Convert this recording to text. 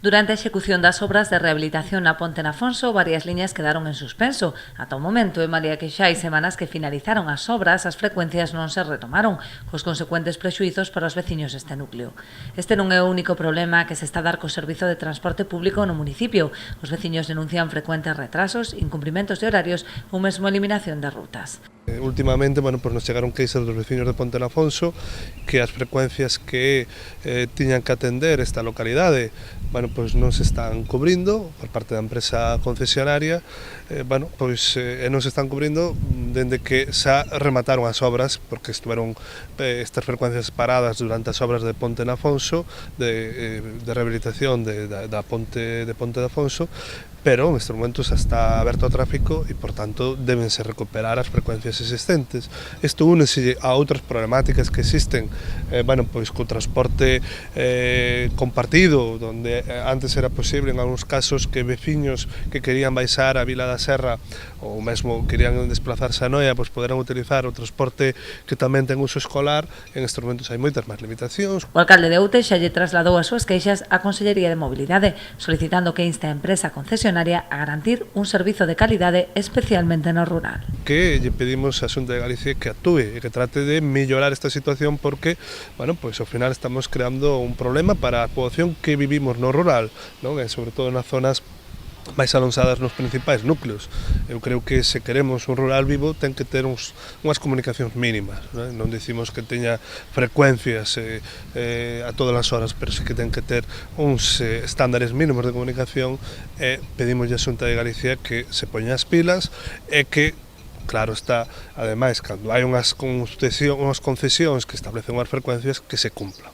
Durante a execución das obras de rehabilitación na Ponte Nafonso, varias liñas quedaron en suspenso. Ata o momento, e malia que xa hai semanas que finalizaron as obras, as frecuencias non se retomaron, cos consecuentes prexuizos para os veciños deste núcleo. Este non é o único problema que se está a dar co servizo de transporte público no municipio. Os veciños denuncian frecuentes retrasos, incumprimentos de horarios ou mesmo eliminación de rutas. Últimamente, pues nos chegaron queixas dos veciños de Ponte Nafonso que as frecuencias que tiñan que atender esta localidade pues non se están cubrindo por parte da empresa concesionaria, non se están cubrindo dende que xa remataron as obras, porque estiveron estas frecuencias paradas durante as obras de Ponte Nafonso, de rehabilitación da ponte de Ponte Nafonso, pero en estes momentos xa está aberto ao tráfico e, por tanto, debense recuperar as frecuencias existentes. Isto únese a outras problemáticas que existen, co transporte compartido, donde antes era posible, en algúns casos, que veciños que querían baixar a Vila da Serra ou mesmo querían desplazarse a Noia, poderán utilizar o transporte que tamén ten uso escolar. En estes momentos hai moitas máis limitacións. O alcalde de Oute xa lle trasladou as súas queixas á Consellería de Mobilidade, solicitando que inste a empresa concesionaria a garantir un servizo de calidade, especialmente no rural. Que lle pedimos a Xunta de Galicia que actúe e que trate de mellorar esta situación, porque, ao final estamos creando un problema para a poboación que vivimos no rural, non? E sobre todo nas zonas máis alonsadas nos principais núcleos. Eu creo que se queremos un rural vivo ten que ter unhas comunicacións mínimas, non dicimos que teña frecuencias a todas as horas, pero sí que ten que ter uns estándares mínimos de comunicación, e pedimos a Xunta de Galicia que se poña as pilas e que, claro está, ademais, cando hai unhas concesións que establecen unhas frecuencias, que se cumplan.